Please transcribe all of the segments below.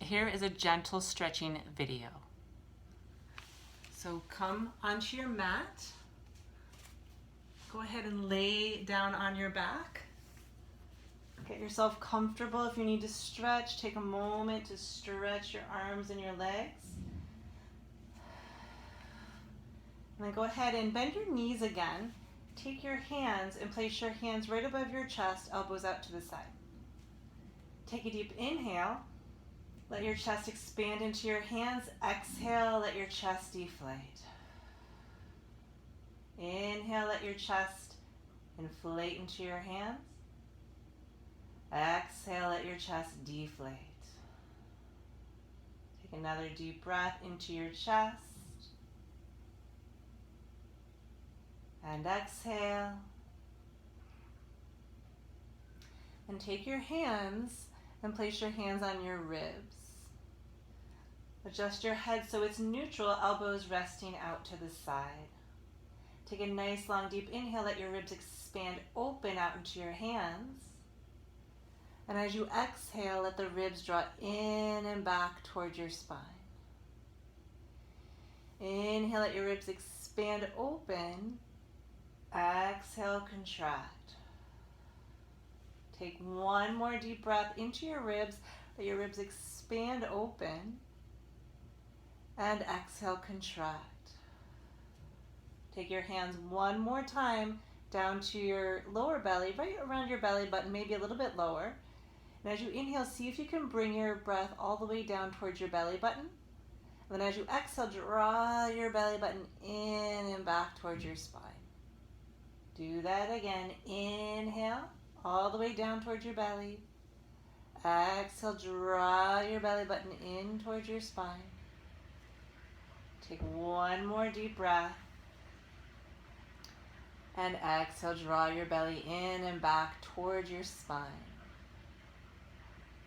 Here is a gentle stretching video. So come onto your mat. Go ahead and lay down on your back. Get yourself comfortable. If you need to stretch, take a moment to stretch your arms and your legs. And then go ahead and bend your knees again. Take your hands and place your hands right above your chest, elbows out to the side. Take a deep inhale. Let your chest expand into your hands. Exhale, let your chest deflate. Inhale, let your chest inflate into your hands. Exhale, let your chest deflate. Take another deep breath into your chest. And exhale. And take your hands and place your hands on your ribs. Adjust your head so it's neutral, elbows resting out to the side. Take a nice long deep inhale, let your ribs expand open out into your hands. And as you exhale, let the ribs draw in and back towards your spine. Inhale, let your ribs expand open. Exhale, contract. Take one more deep breath into your ribs. Let your ribs expand open. And exhale, contract. Take your hands one more time down to your lower belly, right around your belly button, maybe a little bit lower. And as you inhale, see if you can bring your breath all the way down towards your belly button. And then as you exhale, draw your belly button in and back towards your spine. Do that again. Inhale, all the way down towards your belly. Exhale, draw your belly button in towards your spine. Take one more deep breath. And exhale, draw your belly in and back towards your spine.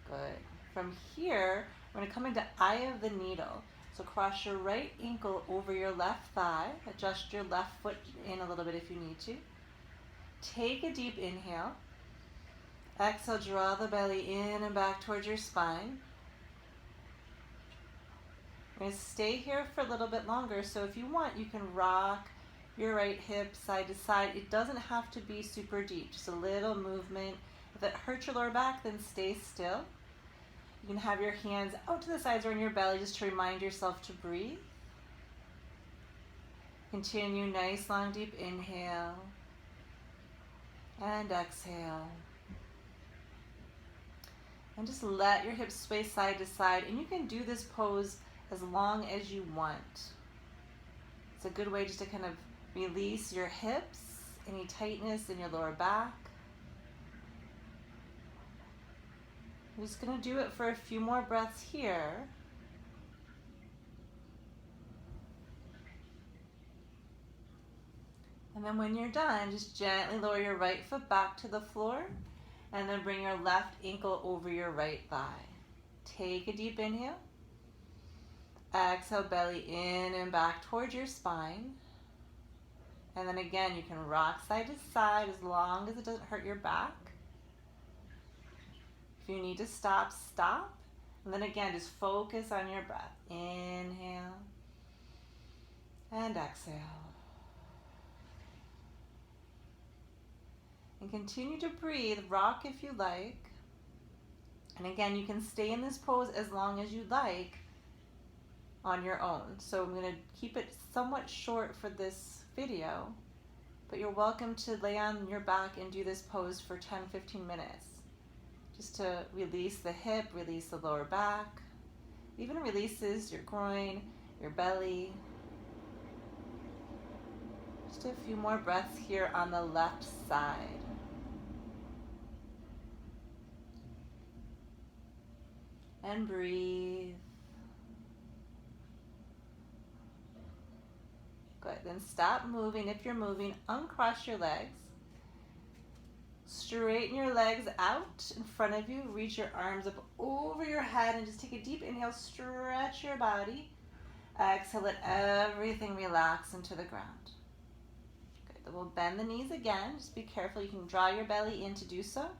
Good. From here, we're going to come into eye of the needle. So cross your right ankle over your left thigh. Adjust your left foot in a little bit if you need to. Take a deep inhale. Exhale, draw the belly in and back towards your spine. We're going to stay here for a little bit longer, so if you want, you can rock your right hip side to side. It doesn't have to be super deep, just a little movement. If it hurts your lower back, then stay still. You can have your hands out to the sides or in your belly just to remind yourself to breathe. Continue, nice long deep inhale. And exhale. And just let your hips sway side to side. And you can do this pose as long as you want. It's a good way just to kind of release your hips, any tightness in your lower back. I'm just going to do it for a few more breaths here. And then when you're done, just gently lower your right foot back to the floor and then bring your left ankle over your right thigh. Take a deep inhale. Exhale, belly in and back towards your spine. And then again, you can rock side to side as long as it doesn't hurt your back. If you need to stop, stop. And then again, just focus on your breath. Inhale and exhale. And continue to breathe. Rock if you like. And again, you can stay in this pose as long as you like on your own. So I'm going to keep it somewhat short for this video, but you're welcome to lay on your back and do this pose for 10-15 minutes. Just to release the hip, release the lower back, even releases your groin, your belly. Just a few more breaths here on the left side. And breathe. Good. Then stop moving. If you're moving, uncross your legs. Straighten your legs out in front of you. Reach your arms up over your head and just take a deep inhale. Stretch your body. Exhale, let everything relax into the ground. Good. Then we'll bend the knees again. Just be careful. You can draw your belly in to do so.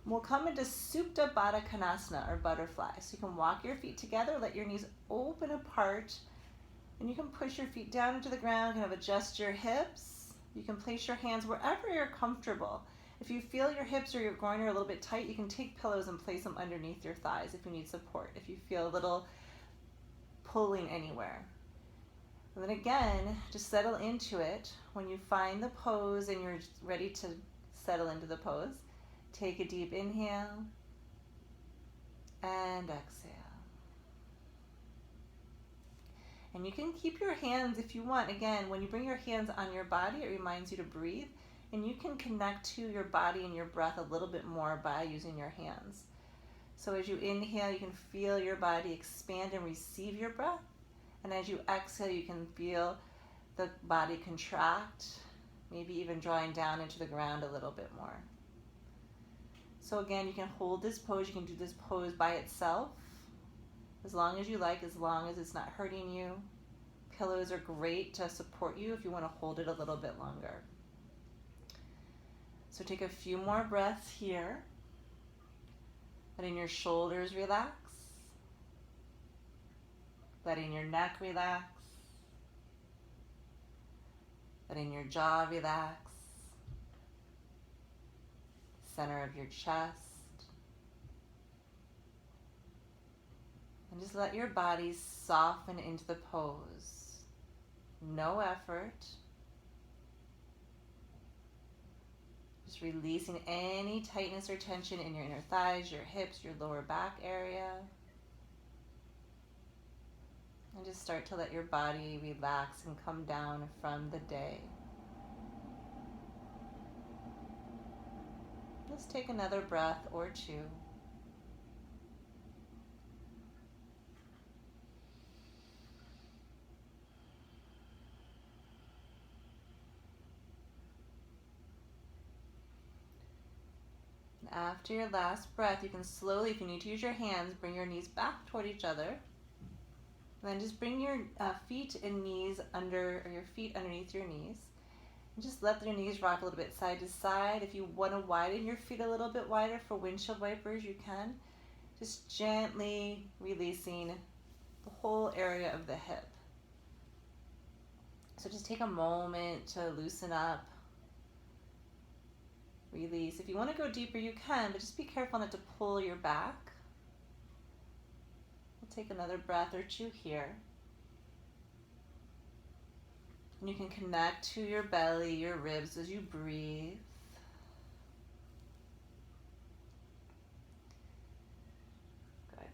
We'll come into Supta Baddha Konasana, or butterfly. So you can walk your feet together, let your knees open apart, and you can push your feet down into the ground, kind of adjust your hips. You can place your hands wherever you're comfortable. If you feel your hips or your groin are a little bit tight, you can take pillows and place them underneath your thighs if you need support, if you feel a little pulling anywhere. And then again, just settle into it. When you find the pose and you're ready to settle into the pose, take a deep inhale and exhale. And you can keep your hands if you want. Again, when you bring your hands on your body, it reminds you to breathe. And you can connect to your body and your breath a little bit more by using your hands. So as you inhale, you can feel your body expand and receive your breath. And as you exhale, you can feel the body contract, maybe even drawing down into the ground a little bit more. So again, you can hold this pose. You can do this pose by itself as long as you like, as long as it's not hurting you. Pillows are great to support you if you want to hold it a little bit longer. So take a few more breaths here. Letting your shoulders relax. Letting your neck relax. Letting your jaw relax. Center of your chest. And just let your body soften into the pose. No effort. Just releasing any tightness or tension in your inner thighs, your hips, your lower back area. And just start to let your body relax and come down from the day. Let's take another breath or two. After your last breath, you can slowly, if you need to use your hands, bring your knees back toward each other. And then just bring your feet and knees under, or your feet underneath your knees. And just let your knees rock a little bit side to side. If you want to widen your feet a little bit wider for windshield wipers, you can. Just gently releasing the whole area of the hip. So just take a moment to loosen up. Release. If you want to go deeper, you can, but just be careful not to pull your back. We'll take another breath or two here. And you can connect to your belly, your ribs as you breathe. Good.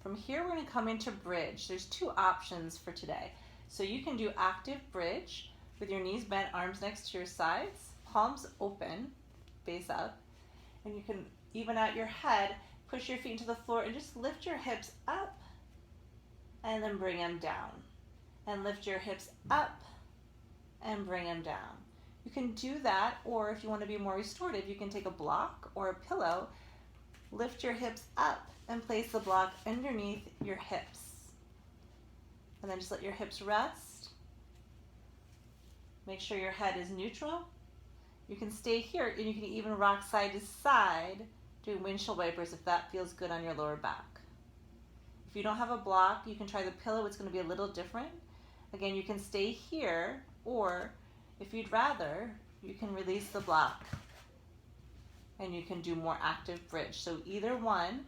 From here, we're going to come into bridge. There's two options for today. So you can do active bridge with your knees bent, arms next to your sides, palms open, face up, and you can even out your head, push your feet into the floor and just lift your hips up and then bring them down. And lift your hips up and bring them down. You can do that, or if you want to be more restorative, you can take a block or a pillow, lift your hips up and place the block underneath your hips. And then just let your hips rest. Make sure your head is neutral. You can stay here and you can even rock side to side doing windshield wipers if that feels good on your lower back. If you don't have a block, you can try the pillow. It's going to be a little different. Again, you can stay here, or if you'd rather, you can release the block and you can do more active bridge. So either one.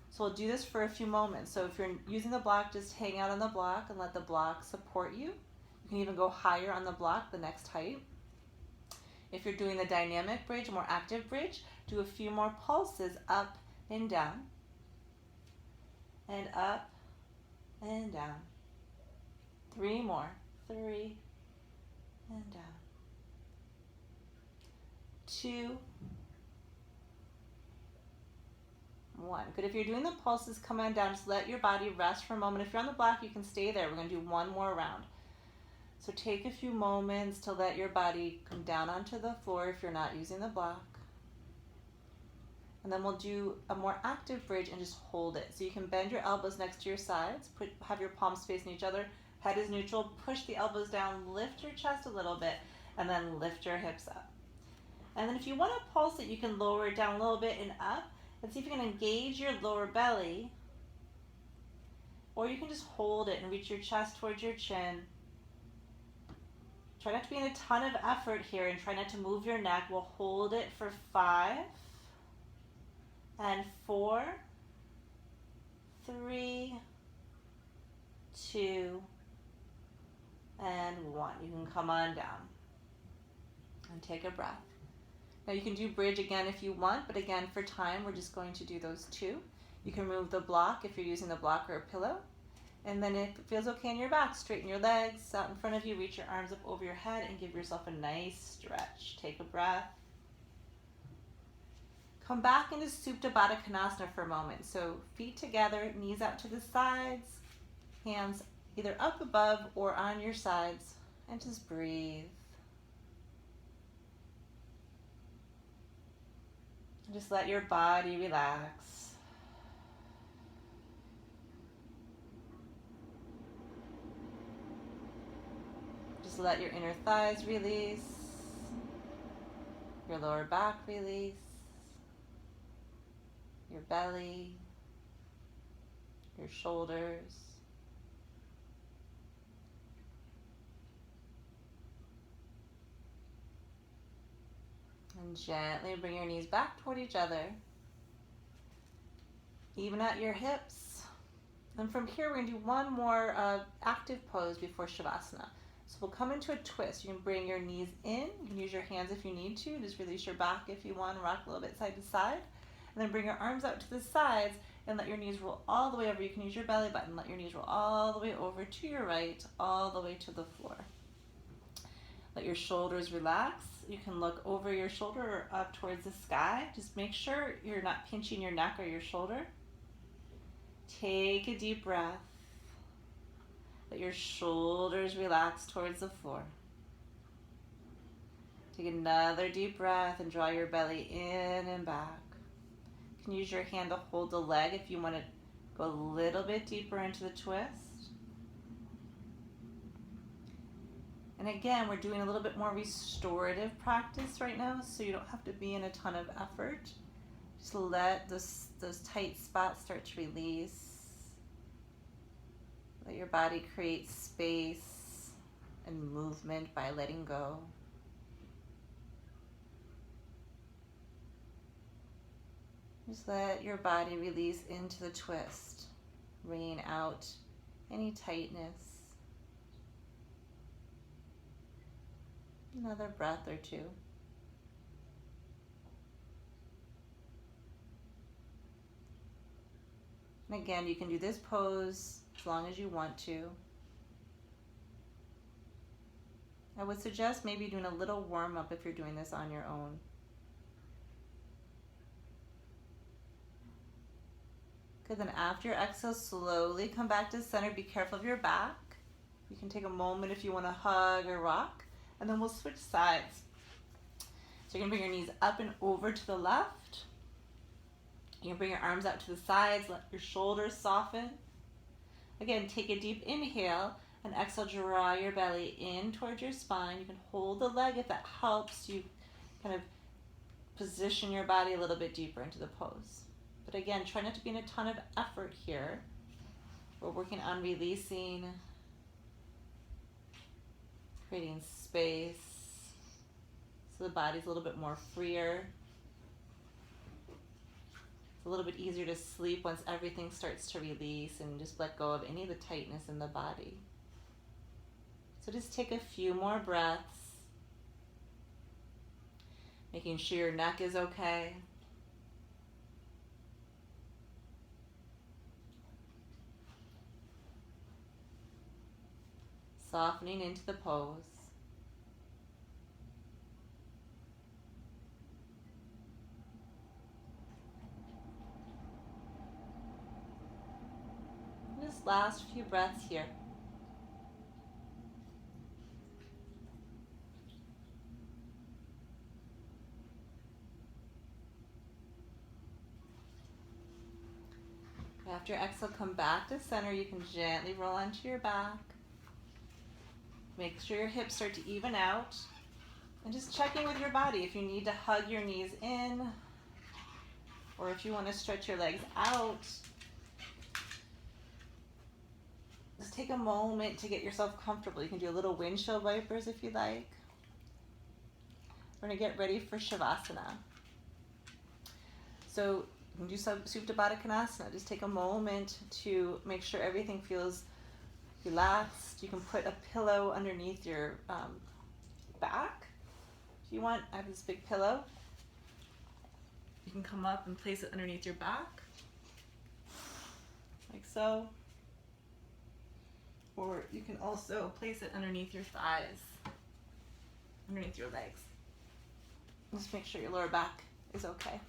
So we'll do this for a few moments. So if you're using the block, just hang out on the block and let the block support you. You can even go higher on the block, the next height. If you're doing the dynamic bridge, more active bridge, do a few more pulses up and down. And up and down. 3 more. 3 and down. 2. 1. Good. If you're doing the pulses, come on down. Just let your body rest for a moment. If you're on the block, you can stay there. We're going to do one more round. So take a few moments to let your body come down onto the floor if you're not using the block. And then we'll do a more active bridge and just hold it. So you can bend your elbows next to your sides, have your palms facing each other, head is neutral, push the elbows down, lift your chest a little bit, and then lift your hips up. And then if you want to pulse it, you can lower it down a little bit and up. And see if you can engage your lower belly. Or you can just hold it and reach your chest towards your chin. Try not to be in a ton of effort here and try not to move your neck. We'll hold it for 5 and 4, 3, 2, and 1. You can come on down and take a breath. Now you can do bridge again if you want, but again for time we're just going to do those 2. You can remove the block if you're using the block or a pillow. And then if it feels okay in your back, straighten your legs out in front of you, reach your arms up over your head and give yourself a nice stretch. Take a breath. Come back into Supta Baddha Konasana for a moment. So feet together, knees out to the sides, hands either up above or on your sides, and just breathe. Just let your body relax. Just let your inner thighs release, your lower back release, your belly, your shoulders. And gently bring your knees back toward each other. Even out your hips. And from here, we're going to do one more active pose before Shavasana. So we'll come into a twist. You can bring your knees in. You can use your hands if you need to. Just release your back if you want. Rock a little bit side to side. And then bring your arms out to the sides and let your knees roll all the way over. You can use your belly button. Let your knees roll all the way over to your right, all the way to the floor. Let your shoulders relax. You can look over your shoulder or up towards the sky. Just make sure you're not pinching your neck or your shoulder. Take a deep breath. Let your shoulders relax towards the floor. Take another deep breath and draw your belly in and back. You can use your hand to hold the leg if you want to go a little bit deeper into the twist. And again, we're doing a little bit more restorative practice right now, so you don't have to be in a ton of effort. Just let those tight spots start to release. Let your body create space and movement by letting go. Just let your body release into the twist, bringing out any tightness. Another breath or two. And again, you can do this pose as long as you want to. I would suggest maybe doing a little warm up if you're doing this on your own. Good, then after your exhale, slowly come back to center. Be careful of your back. You can take a moment if you want to hug or rock. And then we'll switch sides. So you're going to bring your knees up and over to the left. You can bring your arms out to the sides. Let your shoulders soften. Again, take a deep inhale and exhale, draw your belly in towards your spine. You can hold the leg if that helps you kind of position your body a little bit deeper into the pose. But again, try not to be in a ton of effort here. We're working on releasing, creating space so the body's a little bit more freer. It's a little bit easier to sleep once everything starts to release and just let go of any of the tightness in the body. So just take a few more breaths, making sure your neck is okay. Softening into the pose. Just last few breaths here. After your exhale, come back to center. You can gently roll onto your back. Make sure your hips start to even out. And just checking with your body if you need to hug your knees in or if you want to stretch your legs out. Just take a moment to get yourself comfortable. You can do a little windshield wipers if you like. We're going to get ready for Shavasana. So you can do some Supta Baddha Konasana. Just take a moment to make sure everything feels relaxed. You can put a pillow underneath your back if you want. I have this big pillow. You can come up and place it underneath your back, like so. Or you can also place it underneath your thighs, underneath your legs. Just make sure your lower back is okay.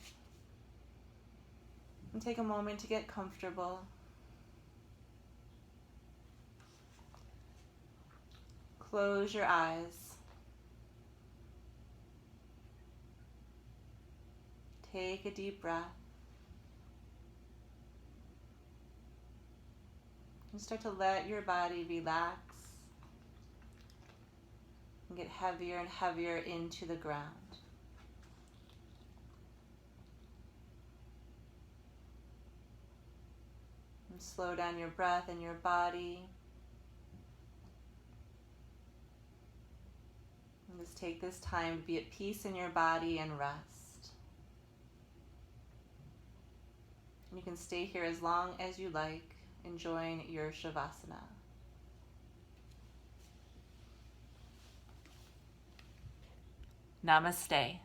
And take a moment to get comfortable. Close your eyes. Take a deep breath. And start to let your body relax and get heavier and heavier into the ground. And slow down your breath and your body. And just take this time to be at peace in your body and rest. You can stay here as long as you like, enjoying your Shavasana. Namaste.